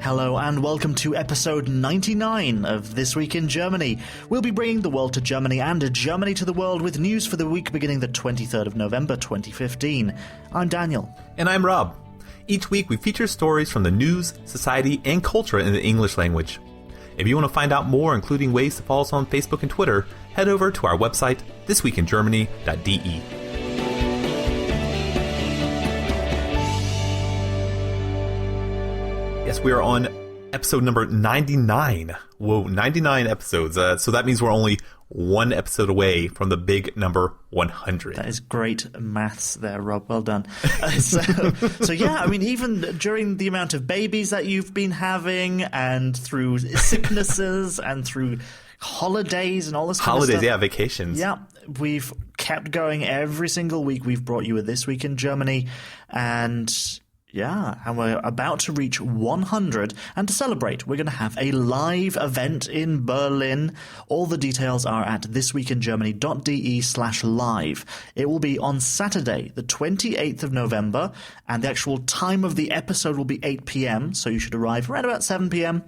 Hello and welcome to episode 99 of This Week in Germany. We'll be bringing the world to Germany and Germany to the world with news for the week beginning the 23rd of November 2015. I'm Daniel. And I'm Rob. Each week we feature stories from the news, society, and culture in the English language. If you want to find out more, including ways to follow us on Facebook and Twitter, head over to our website, thisweekingermany.de. Yes, we are on episode number 99. Whoa, 99 episodes. So that means we're only one episode away from the big number 100. That is great maths there, Rob. Well done. So yeah, I mean, even during the amount of babies that you've been having and through sicknesses and through holidays and all this kind of stuff. Yeah, vacations. Yeah, we've kept going every single week. We've brought you a This Week in Germany, and we're about to reach 100, and to celebrate, we're going to have a live event in Berlin. All the details are at thisweekingermany.de/live. It will be on Saturday, the 28th of November, and the actual time of the episode will be 8 p.m., so you should arrive around about 7 p.m.,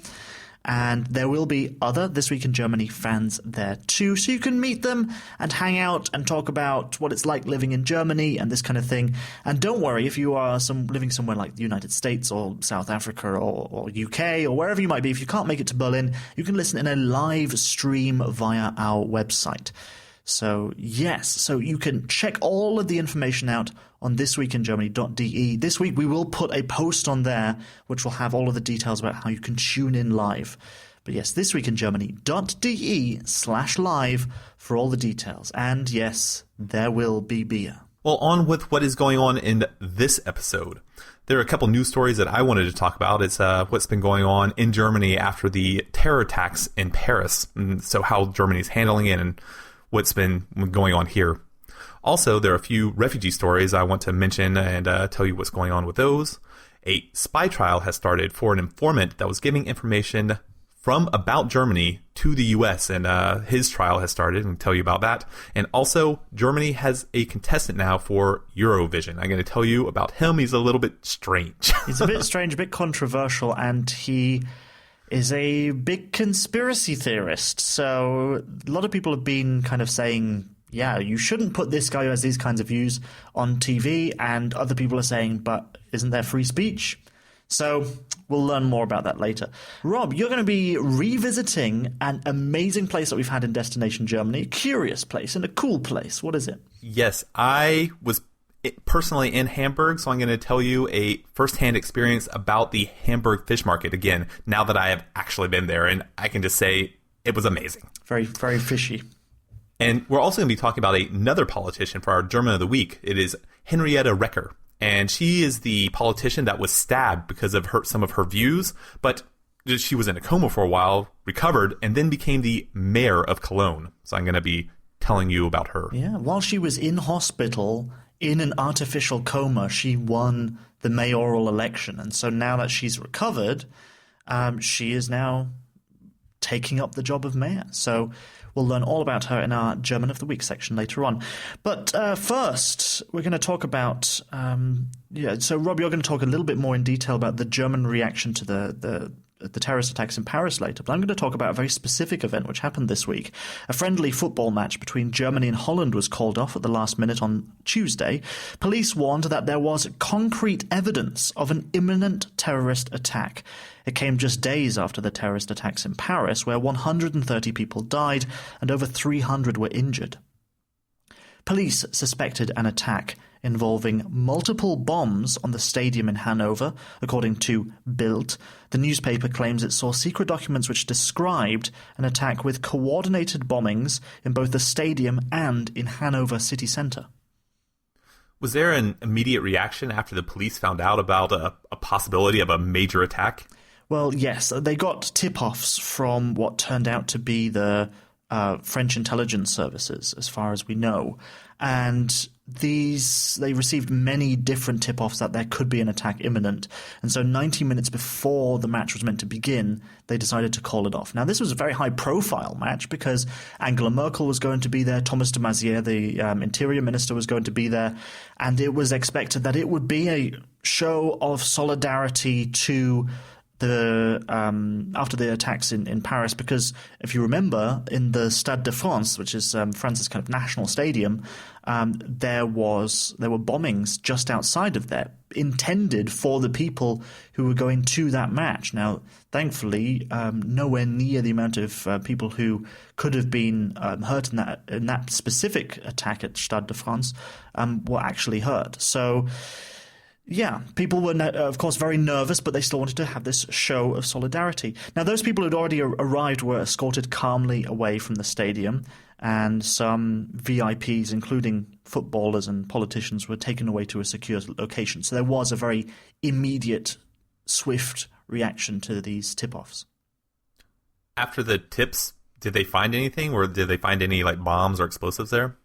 and there will be other This Week in Germany fans there too, so you can meet them and hang out and talk about what it's like living in Germany and this kind of thing. And don't worry, if you are living somewhere like the United States or South Africa or UK or wherever you might be, if you can't make it to Berlin, you can listen in a live stream via our website. So yes, so you can check all of the information out on thisweekingermany.de. This week we will put a post on there which will have all of the details about how you can tune in live. But yes, thisweekingermany.de/live for all the details. And yes, there will be beer. Well, on with what is going on in this episode. There are a couple news stories that I wanted to talk about. It's what's been going on in Germany after the terror attacks in Paris. And so how Germany's handling it and what's been going on here. Also, there are a few refugee stories I want to mention and tell you what's going on with those. A spy trial has started for an informant that was giving information from about Germany to the U.S., and his trial has started, and I'll tell you about that. And also, Germany has a contestant now for Eurovision. I'm going to tell you about him. He's a little bit strange. He's a bit strange, a bit controversial, and he is a big conspiracy theorist. So a lot of people have been kind of saying, yeah, you shouldn't put this guy who has these kinds of views on TV, and other people are saying, but isn't there free speech? So we'll learn more about that later. Rob, you're going to be revisiting an amazing place that we've had in Destination Germany, a curious place and a cool place. What is it? Yes, I was personally in Hamburg, so I'm going to tell you a first-hand experience about the Hamburg Fish Market again, now that I have actually been there, and I can just say it was amazing. Very, very fishy. And we're also going to be talking about another politician for our German of the Week. It is Henriette Reker, and she is the politician that was stabbed because of some of her views, but she was in a coma for a while, recovered, and then became the mayor of Cologne. So I'm going to be telling you about her. Yeah, while she was in hospital in an artificial coma, she won the mayoral election. And so now that she's recovered, she is now taking up the job of mayor. So we'll learn all about her in our German of the Week section later on. But first, we're going to talk about so Rob, you're going to talk a little bit more in detail about the German reaction to the terrorist attacks in Paris later, but I'm going to talk about a very specific event which happened this week. A friendly football match between Germany and Holland was called off at the last minute on Tuesday. Police warned that there was concrete evidence of an imminent terrorist attack. It came just days after the terrorist attacks in Paris, where 130 people died and over 300 were injured. Police suspected an attack involving multiple bombs on the stadium in Hanover, according to Bild. The newspaper claims it saw secret documents which described an attack with coordinated bombings in both the stadium and in Hanover city centre. Was there an immediate reaction after the police found out about a possibility of a major attack? Well, yes. They got tip-offs from what turned out to be the French intelligence services, as far as we know. And they received many different tip-offs that there could be an attack imminent. And so 90 minutes before the match was meant to begin, they decided to call it off. Now, this was a very high-profile match because Angela Merkel was going to be there, Thomas de Maizière, the interior minister, was going to be there, and it was expected that it would be a show of solidarity to after the attacks in Paris, because if you remember, in the Stade de France, which is France's kind of national stadium, there were bombings just outside of there, intended for the people who were going to that match. Now, thankfully, nowhere near the amount of people who could have been hurt in that specific attack at Stade de France were actually hurt. So, yeah, people were, of course, very nervous, but they still wanted to have this show of solidarity. Now, those people who'd already arrived were escorted calmly away from the stadium, and some VIPs, including footballers and politicians, were taken away to a secure location. So there was a very immediate, swift reaction to these tip-offs. After the tips, did they find anything, or did they find any bombs or explosives there?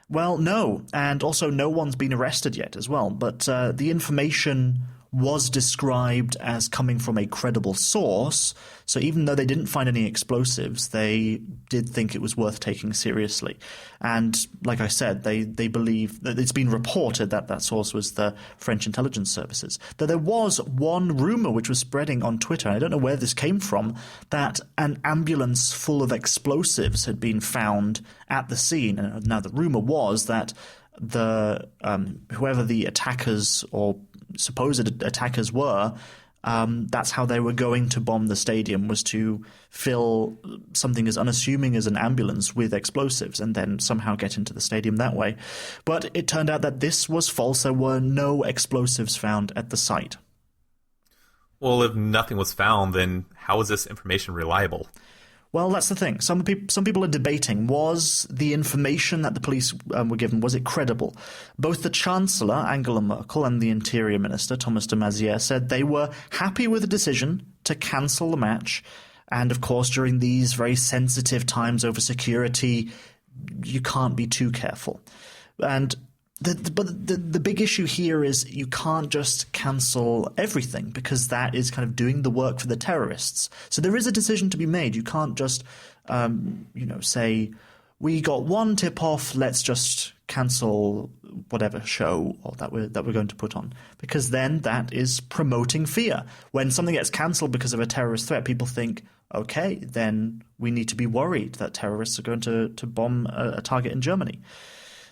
Well, no, and also no one's been arrested yet as well, but the information was described as coming from a credible source, so even though they didn't find any explosives, they did think it was worth taking seriously. And like I said, they believe that it's been reported that that source was the French intelligence services. That there was one rumor which was spreading on Twitter, and I don't know where this came from, that an ambulance full of explosives had been found at the scene. And now the rumor was that whoever the attackers or supposed attackers were, that's how they were going to bomb the stadium, was to fill something as unassuming as an ambulance with explosives and then somehow get into the stadium that way. But it turned out that this was false. There were no explosives found at the site. Well, if nothing was found, then how is this information reliable? Well, that's the thing. Some people are debating, was the information that the police were given, was it credible? Both the Chancellor, Angela Merkel, and the Interior Minister, Thomas de Maizière, said they were happy with the decision to cancel the match. And, of course, during these very sensitive times over security, you can't be too careful. And the big issue here is you can't just cancel everything, because that is kind of doing the work for the terrorists. So there is a decision to be made. You can't just, say, we got one tip-off, let's just cancel whatever show or that we're going to put on, because then that is promoting fear. When something gets cancelled because of a terrorist threat, people think, okay, then we need to be worried that terrorists are going to bomb a target in Germany.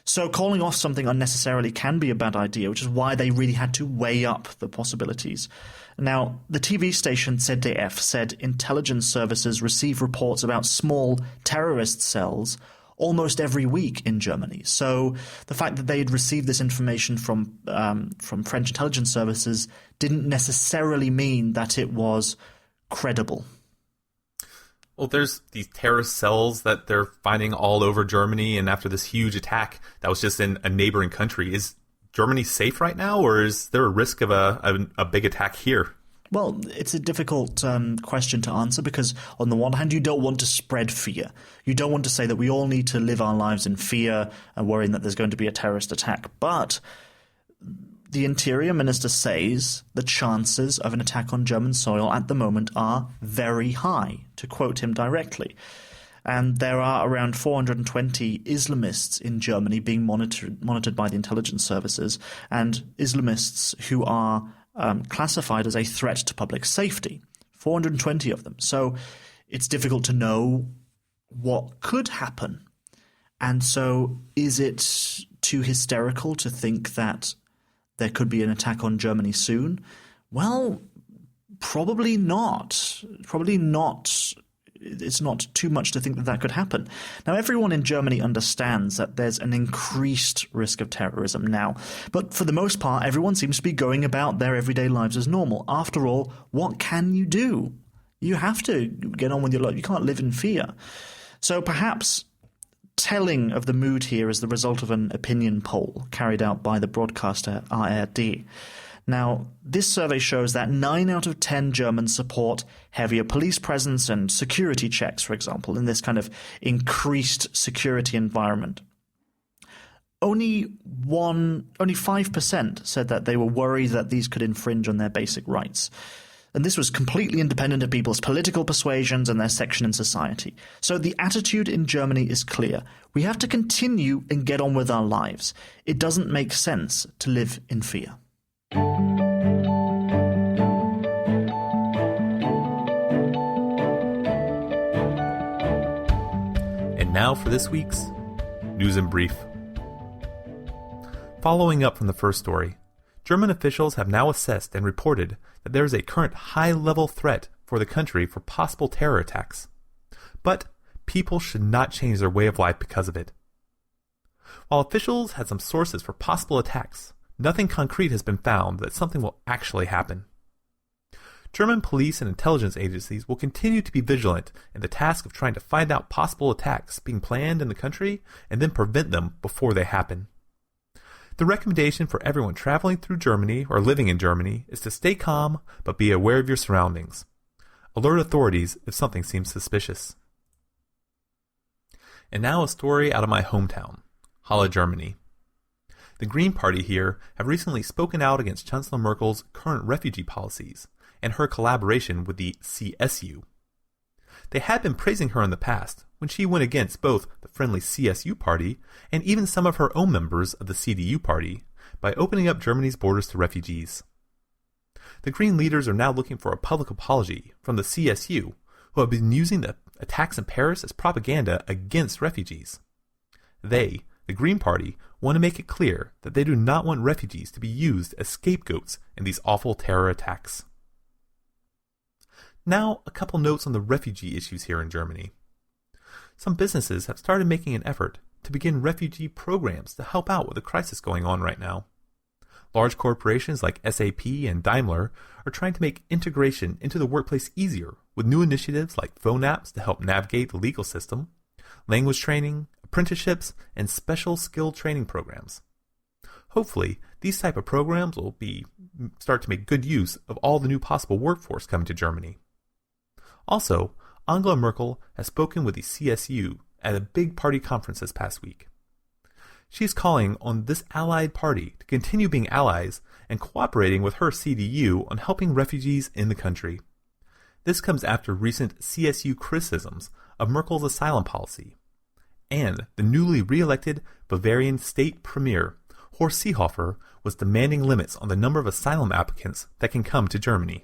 So calling off something unnecessarily can be a bad idea, which is why they really had to weigh up the possibilities. Now, the TV station ZDF said intelligence services receive reports about small terrorist cells almost every week in Germany. So the fact that they had received this information from French intelligence services didn't necessarily mean that it was credible. Well, there's these terrorist cells that they're finding all over Germany, and after this huge attack that was just in a neighboring country, is Germany safe right now, or is there a risk of a big attack here? Well, it's a difficult question to answer, because on the one hand, you don't want to spread fear. You don't want to say that we all need to live our lives in fear and worrying that there's going to be a terrorist attack. But the Interior Minister says the chances of an attack on German soil at the moment are very high, to quote him directly. And there are around 420 Islamists in Germany being monitored by the intelligence services, and Islamists who are classified as a threat to public safety. 420 of them. So it's difficult to know what could happen. And so is it too hysterical to think that there could be an attack on Germany soon? Well, probably not. Probably not. It's not too much to think that that could happen. Now, everyone in Germany understands that there's an increased risk of terrorism now. But for the most part, everyone seems to be going about their everyday lives as normal. After all, what can you do? You have to get on with your life. You can't live in fear. So perhaps telling of the mood here is the result of an opinion poll carried out by the broadcaster ARD. Now, this survey shows that 9 out of 10 Germans support heavier police presence and security checks, for example, in this kind of increased security environment. Only 5% said that they were worried that these could infringe on their basic rights. And this was completely independent of people's political persuasions and their section in society. So the attitude in Germany is clear. We have to continue and get on with our lives. It doesn't make sense to live in fear. now for this week's News in Brief. Following up from the first story, German officials have now assessed and reported that there is a current high-level threat for the country for possible terror attacks. But people should not change their way of life because of it. While officials had some sources for possible attacks, nothing concrete has been found that something will actually happen. German police and intelligence agencies will continue to be vigilant in the task of trying to find out possible attacks being planned in the country and then prevent them before they happen. The recommendation for everyone traveling through Germany or living in Germany is to stay calm but be aware of your surroundings. Alert authorities if something seems suspicious. And now a story out of my hometown, Halle, Germany. The Green Party here have recently spoken out against Chancellor Merkel's current refugee policies and her collaboration with the CSU. They had been praising her in the past when she went against both the friendly CSU party and even some of her own members of the CDU party by opening up Germany's borders to refugees. The Green leaders are now looking for a public apology from the CSU, who have been using the attacks in Paris as propaganda against refugees. They, the Green Party, want to make it clear that they do not want refugees to be used as scapegoats in these awful terror attacks. Now, a couple notes on the refugee issues here in Germany. Some businesses have started making an effort to begin refugee programs to help out with the crisis going on right now. Large corporations like SAP and Daimler are trying to make integration into the workplace easier with new initiatives like phone apps to help navigate the legal system, language training, apprenticeships, and special skill training programs. Hopefully, these type of programs will start to make good use of all the new possible workforce coming to Germany. Also, Angela Merkel has spoken with the CSU at a big party conference this past week. She is calling on this allied party to continue being allies and cooperating with her CDU on helping refugees in the country. This comes after recent CSU criticisms of Merkel's asylum policy, and the newly re-elected Bavarian state premier, Horst Seehofer, was demanding limits on the number of asylum applicants that can come to Germany.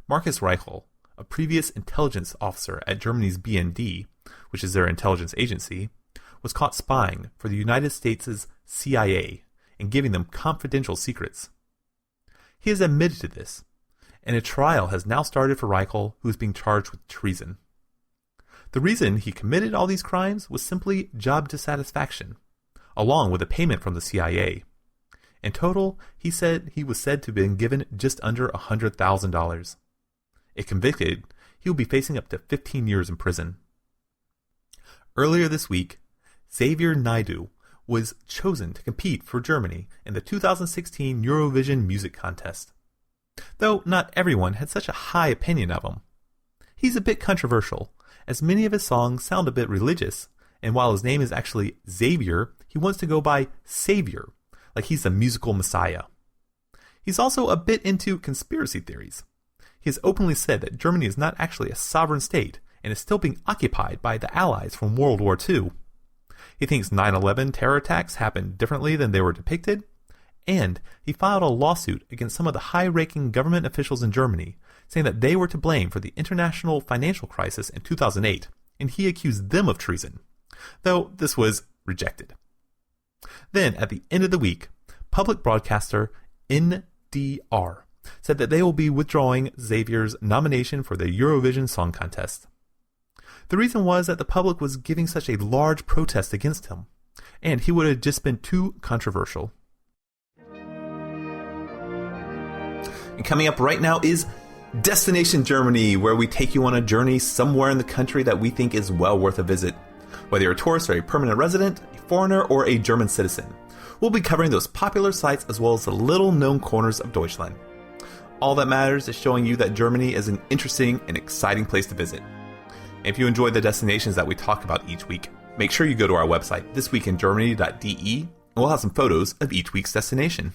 Markus Reichel, a previous intelligence officer at Germany's BND, which is their intelligence agency, was caught spying for the United States' CIA and giving them confidential secrets. He has admitted to this, and a trial has now started for Reichel, who is being charged with treason. The reason he committed all these crimes was simply job dissatisfaction, along with a payment from the CIA. In total, he was said to have been given just under $100,000. If convicted, he will be facing up to 15 years in prison. Earlier this week, Xavier Naidoo was chosen to compete for Germany in the 2016 Eurovision music contest. Though not everyone had such a high opinion of him. He's a bit controversial, as many of his songs sound a bit religious, and while his name is actually Xavier, he wants to go by Savior, like he's the musical messiah. He's also a bit into conspiracy theories. He has openly said that Germany is not actually a sovereign state and is still being occupied by the Allies from World War II. He thinks 9/11 terror attacks happened differently than they were depicted, and he filed a lawsuit against some of the high-ranking government officials in Germany, saying that they were to blame for the international financial crisis in 2008, and he accused them of treason, though this was rejected. Then, at the end of the week, public broadcaster NDR said that they will be withdrawing Xavier's nomination for the Eurovision Song Contest. The reason was that the public was giving such a large protest against him, and he would have just been too controversial. And coming up right now is Destination Germany, where we take you on a journey somewhere in the country that we think is well worth a visit. Whether you're a tourist or a permanent resident, a foreigner, or a German citizen, we'll be covering those popular sites as well as the little-known corners of Deutschland. All that matters is showing you that Germany is an interesting and exciting place to visit. If you enjoy the destinations that we talk about each week, make sure you go to our website, thisweekingermany.de, and we'll have some photos of each week's destination.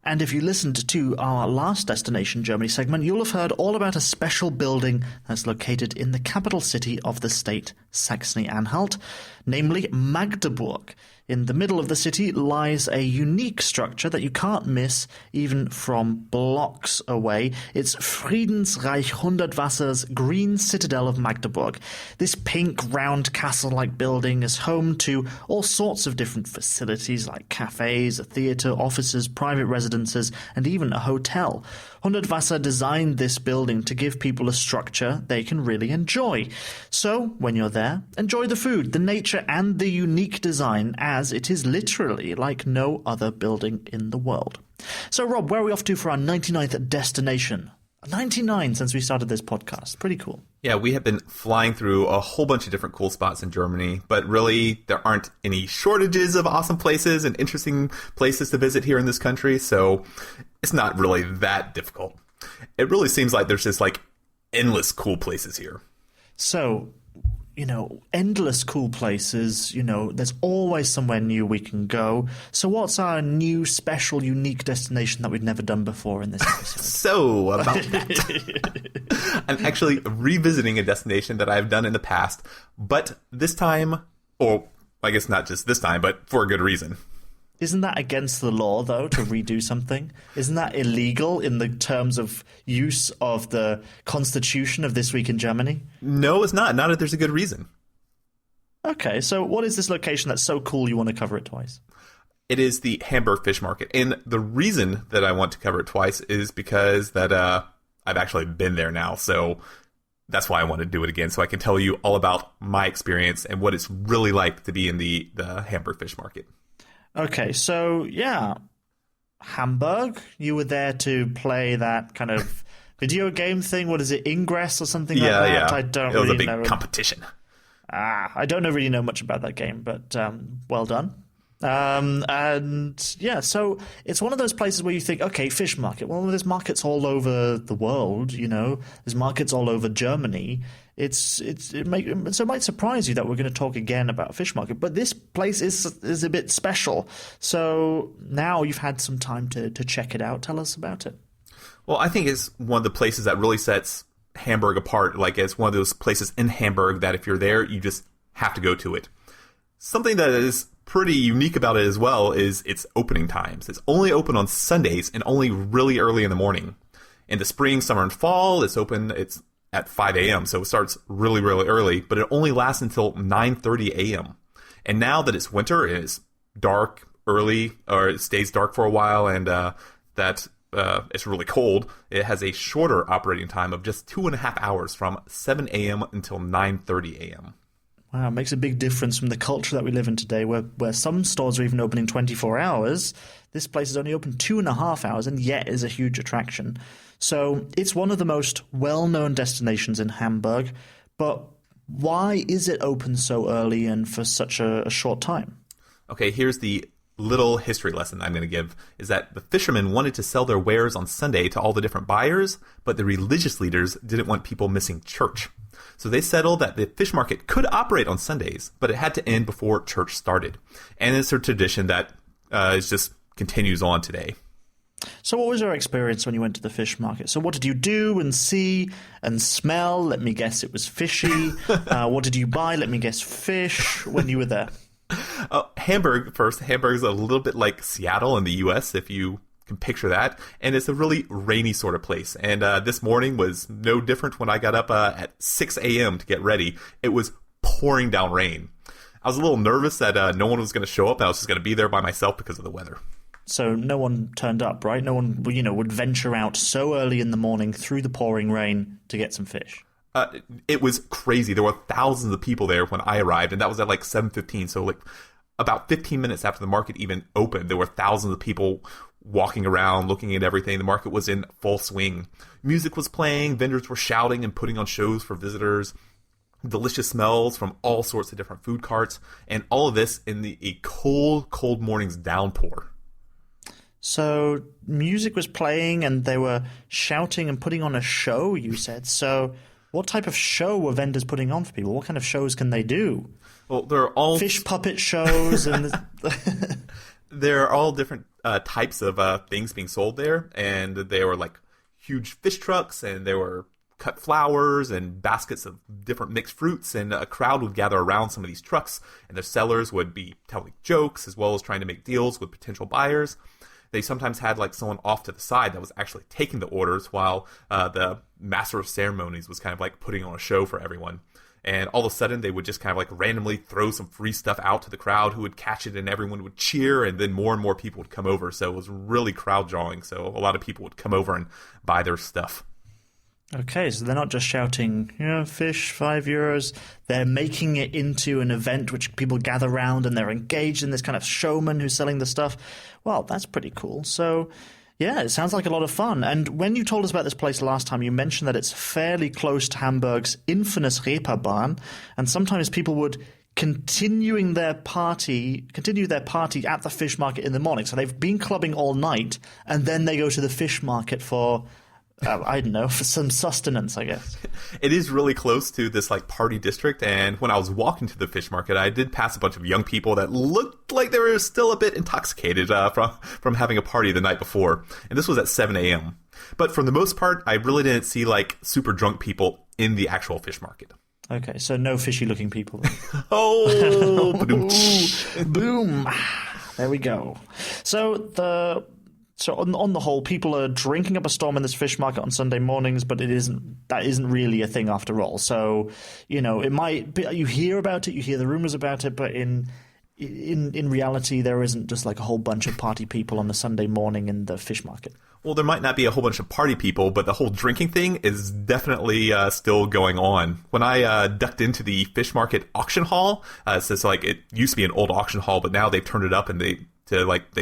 And if you listened to our last Destination Germany segment, you'll have heard all about a special building that's located in the capital city of the state, Saxony-Anhalt, namely Magdeburg. In the middle of the city lies a unique structure that you can't miss even from blocks away. It's Friedensreich Hundertwasser's Green Citadel of Magdeburg. This pink, round, castle-like building is home to all sorts of different facilities like cafes, a theatre, offices, private residences, and even a hotel. Hundertwasser designed this building to give people a structure they can really enjoy. So, when you're there, enjoy the food, the nature, and the unique design, as it is literally like no other building in the world. So, Rob, where are we off to for our 99th destination? 99 since we started this podcast. Pretty cool. Yeah, we have been flying through a whole bunch of different cool spots in Germany, but really there aren't any shortages of awesome places and interesting places to visit here in this country, so it's not really that difficult. It really seems like there's just like endless cool places here. So, endless cool places, there's always somewhere new we can go. So what's our new, special, unique destination that we've never done before in this episode? So, about that. I'm actually revisiting a destination that I've done in the past, but this time, or I guess not just this time, but for a good reason. Isn't that against the law, though, to redo something? Isn't that illegal in the terms of use of the Constitution of This Week in Germany? No, it's not. Not if there's a good reason. Okay, so what is this location that's so cool you want to cover it twice? It is the Hamburg Fish Market. And the reason that I want to cover it twice is because that I've actually been there now. So that's why I want to do it again, so I can tell you all about my experience and what it's really like to be in the Hamburg Fish Market. Okay, so, yeah, Hamburg, you were there to play that kind of video game thing. What is it, Ingress or something like that? Yeah, I don't it was really a big competition. I don't really know much about that game, but well done. And yeah, so it's one of those places where you think, okay, fish market. Well, there's markets all over the world, There's markets all over Germany. So it might surprise you that we're going to talk again about a fish market, but this place is a bit special. So now you've had some time to check it out. Tell us about it. Well, I think it's one of the places that really sets Hamburg apart. Like, it's one of those places in Hamburg that if you're there, you just have to go to it. Something that is pretty unique about it as well is its opening times. It's only open on Sundays and only really early in the morning. In the spring, summer, and fall, it's at 5 a.m., so it starts really, really early, but it only lasts until 9:30 a.m. And now that it's winter, it is dark early, or it stays dark for a while, and it's really cold. It has a shorter operating time of just 2.5 hours from 7 a.m. until 9:30 a.m. Wow, it makes a big difference from the culture that we live in today, where some stores are even opening 24 hours. This place is only open 2.5 hours, and yet is a huge attraction. So it's one of the most well-known destinations in Hamburg, but why is it open so early and for such a short time? Okay, here's the little history lesson I'm going to give, is that the fishermen wanted to sell their wares on Sunday to all the different buyers, but the religious leaders didn't want people missing church. So they settled that the fish market could operate on Sundays, but it had to end before church started. And it's a tradition that just continues on today. So what was your experience when you went to the fish market? So what did you do and see and smell? Let me guess it was fishy. What did you buy? Let me guess fish when you were there. Hamburg first. Hamburg's a little bit like Seattle in the U.S., if you can picture that. And it's a really rainy sort of place. And this morning was no different when I got up at 6 a.m. to get ready. It was pouring down rain. I was a little nervous that no one was going to show up. I was just going to be there by myself because of the weather. So no one turned up, right? No one, would venture out so early in the morning through the pouring rain to get some fish. It was crazy. There were thousands of people there when I arrived, and that was at like 7:15. So like about 15 minutes after the market even opened, there were thousands of people walking around, looking at everything. The market was in full swing. Music was playing, vendors were shouting and putting on shows for visitors. Delicious smells from all sorts of different food carts, and all of this in a cold, cold morning's downpour. So music was playing and they were shouting and putting on a show, you said. So what type of show were vendors putting on for people? What kind of shows can they do? Well, they're all fish puppet shows and there are all different types of things being sold there, and they were like huge fish trucks, and there were cut flowers and baskets of different mixed fruits, and a crowd would gather around some of these trucks, and the sellers would be telling jokes as well as trying to make deals with potential buyers. They sometimes had like someone off to the side that was actually taking the orders while the master of ceremonies was kind of like putting on a show for everyone. And all of a sudden, they would just kind of like randomly throw some free stuff out to the crowd who would catch it, and everyone would cheer, and then more and more people would come over. So it was really crowd drawing. So a lot of people would come over and buy their stuff. Okay, so they're not just shouting, fish, €5. They're making it into an event which people gather around, and they're engaged in this kind of showman who's selling the stuff. Well, that's pretty cool. So, yeah, it sounds like a lot of fun. And when you told us about this place last time, you mentioned that it's fairly close to Hamburg's infamous Reeperbahn, and sometimes people would continue their party at the fish market in the morning. So they've been clubbing all night, and then they go to the fish market for I don't know, for some sustenance, I guess. It is really close to this like party district, and when I was walking to the fish market, I did pass a bunch of young people that looked like they were still a bit intoxicated from having a party the night before, and this was at 7 a.m. But for the most part, I really didn't see like super drunk people in the actual fish market. Okay, so no fishy-looking people. Oh, boom! There we go. So on the whole, people are drinking up a storm in this fish market on Sunday mornings, but that isn't really a thing after all. So, it might be, you hear about it, you hear the rumors about it, but in reality, there isn't just like a whole bunch of party people on a Sunday morning in the fish market. Well, there might not be a whole bunch of party people, but the whole drinking thing is definitely still going on. When I ducked into the fish market auction hall, it's like it used to be an old auction hall, but now they've turned it up and they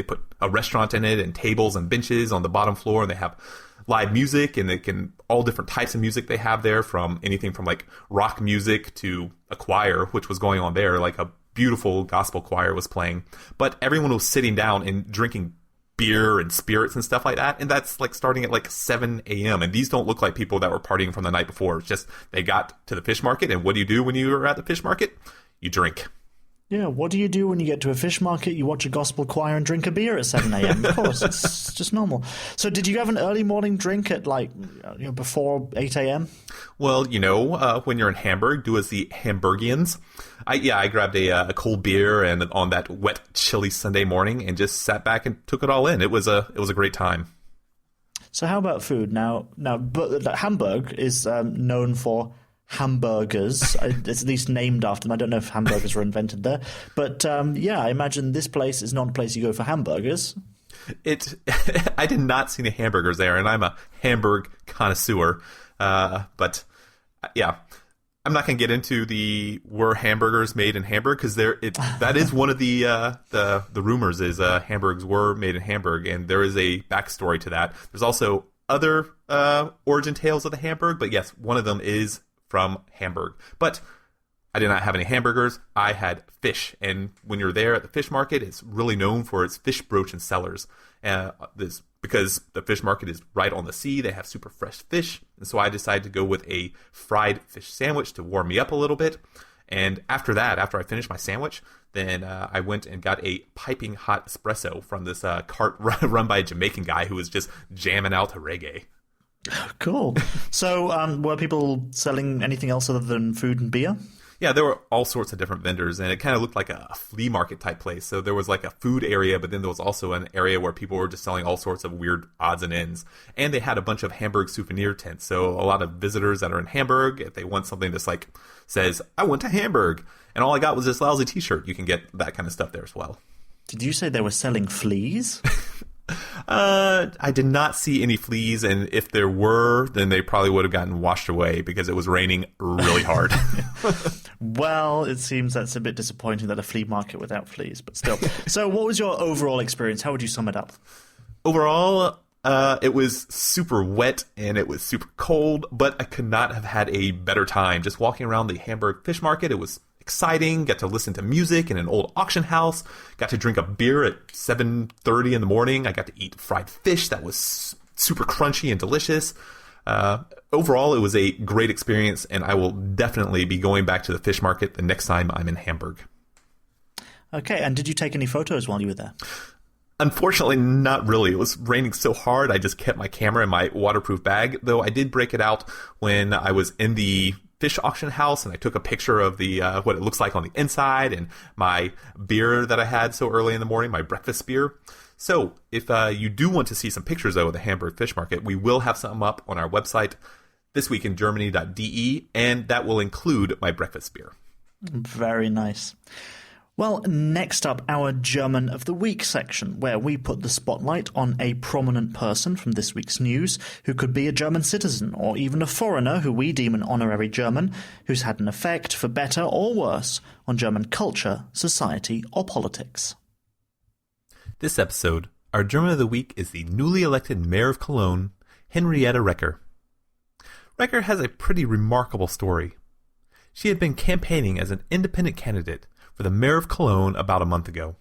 put a restaurant in it and tables and benches on the bottom floor, and they have live music, and all different types of music they have there, from anything from like rock music to a choir, which was going on there, like a beautiful gospel choir was playing. But everyone was sitting down and drinking beer and spirits and stuff like that, and that's like starting at like 7 a.m. And these don't look like people that were partying from the night before. It's just they got to the fish market, and what do you do when you're at the fish market? You drink. Yeah, what do you do when you get to a fish market? You watch a gospel choir and drink a beer at 7 a.m. Of course, it's just normal. So did you have an early morning drink at before 8 a.m.? Well, when you're in Hamburg, do as the Hamburgians. I grabbed a cold beer and on that wet, chilly Sunday morning and just sat back and took it all in. It was a great time. So how about food? Now, but Hamburg is known for hamburgers. It's at least named after them. I don't know if hamburgers were invented there, but I imagine this place is not a place you go for hamburgers. I did not see any hamburgers there, and I'm a Hamburg connoisseur. But yeah, I'm not going to get into were hamburgers made in Hamburg, because that is one of the rumors is hamburgers were made in Hamburg, and there is a backstory to that. There's also other origin tales of the Hamburg, but yes, one of them is from Hamburg. But I did not have any hamburgers. I had fish, and when you're there at the fish market, it's really known for its fish broach and cellars. Because the fish market is right on the sea, they have super fresh fish, and so I decided to go with a fried fish sandwich to warm me up a little bit. And after I finished my sandwich, then I went and got a piping hot espresso from this cart run by a Jamaican guy who was just jamming out to reggae. Cool. So were people selling anything else other than food and beer? Yeah, there were all sorts of different vendors, and it kind of looked like a flea market type place. So there was like a food area, but then there was also an area where people were just selling all sorts of weird odds and ends. And they had a bunch of Hamburg souvenir tents. So a lot of visitors that are in Hamburg, if they want something that's like says, I went to Hamburg, and all I got was this lousy t-shirt, you can get that kind of stuff there as well. Did you say they were selling fleas? I did not see any fleas, and if there were, then they probably would have gotten washed away because it was raining really hard. Well, it seems that's a bit disappointing that a flea market without fleas, but still. So what was your overall experience? How would you sum it up? Overall, it was super wet and it was super cold, but I could not have had a better time. Just walking around the Hamburg Fish Market, it was exciting. Got to listen to music in an old auction house. Got to drink a beer at 7:30 in the morning. I got to eat fried fish that was super crunchy and delicious. Overall, it was a great experience, and I will definitely be going back to the fish market the next time I'm in Hamburg. Okay, and did you take any photos while you were there? Unfortunately, not really. It was raining so hard, I just kept my camera in my waterproof bag, though I did break it out when I was in the fish auction house, and I took a picture of the what it looks like on the inside and my beer that I had so early in the morning, my breakfast beer. So if you do want to see some pictures, though, of the Hamburg Fish Market, we will have some up on our website, thisweekingermany.de, and that will include my breakfast beer. Very nice. Well, next up, our German of the Week section, where we put the spotlight on a prominent person from this week's news who could be a German citizen or even a foreigner who we deem an honorary German, who's had an effect, for better or worse, on German culture, society, or politics. This episode, our German of the Week is the newly elected mayor of Cologne, Henriette Reker. Reker has a pretty remarkable story. She had been campaigning as an independent candidate for the mayor of Cologne about a month ago.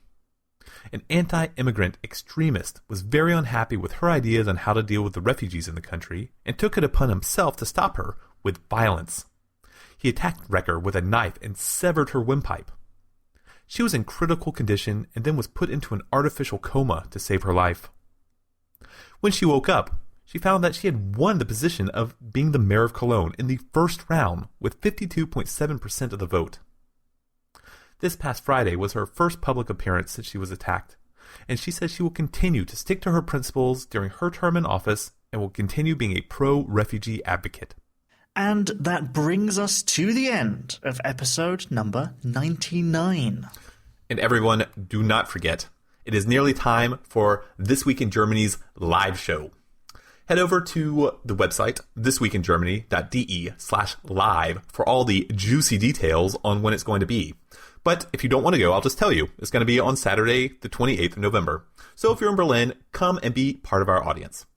An anti-immigrant extremist was very unhappy with her ideas on how to deal with the refugees in the country and took it upon himself to stop her with violence. He attacked Reker with a knife and severed her windpipe. She was in critical condition and then was put into an artificial coma to save her life. When she woke up, she found that she had won the position of being the mayor of Cologne in the first round with 52.7% of the vote. This past Friday was her first public appearance since she was attacked, and she says she will continue to stick to her principles during her term in office and will continue being a pro-refugee advocate. And that brings us to the end of episode number 99. And everyone, do not forget, it is nearly time for This Week in Germany's live show. Head over to the website, thisweekingermany.de/live for all the juicy details on when it's going to be. But if you don't want to go, I'll just tell you. It's going to be on Saturday, the 28th of November. So if you're in Berlin, come and be part of our audience.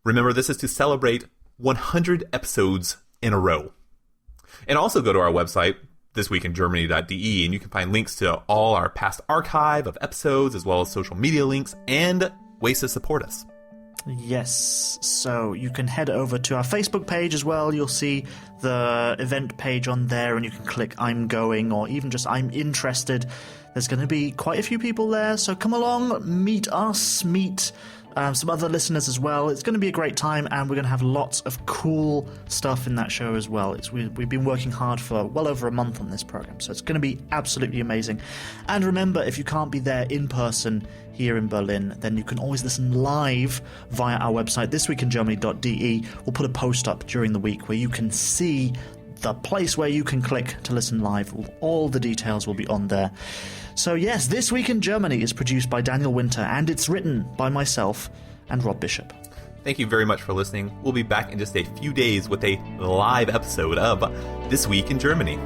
Remember, this is to celebrate 100 episodes in a row. And also go to our website, thisweekingermany.de, and you can find links to all our past archive of episodes, as well as social media links and ways to support us. Yes, so you can head over to our Facebook page as well. You'll see the event page on there, and you can click I'm going or even just I'm interested. There's going to be quite a few people there, so come along, meet us, meet some other listeners as well. It's going to be a great time, and we're going to have lots of cool stuff in that show as well. We've been working hard for well over a month on this program, so it's going to be absolutely amazing. And remember, if you can't be there in person here in Berlin, then you can always listen live via our website, thisweekingermany.de. We'll put a post up during the week where you can see the place where you can click to listen live. All the details will be on there. So yes, This Week in Germany is produced by Daniel Winter, and it's written by myself and Rob Bishop. Thank you very much for listening. We'll be back in just a few days with a live episode of This Week in Germany.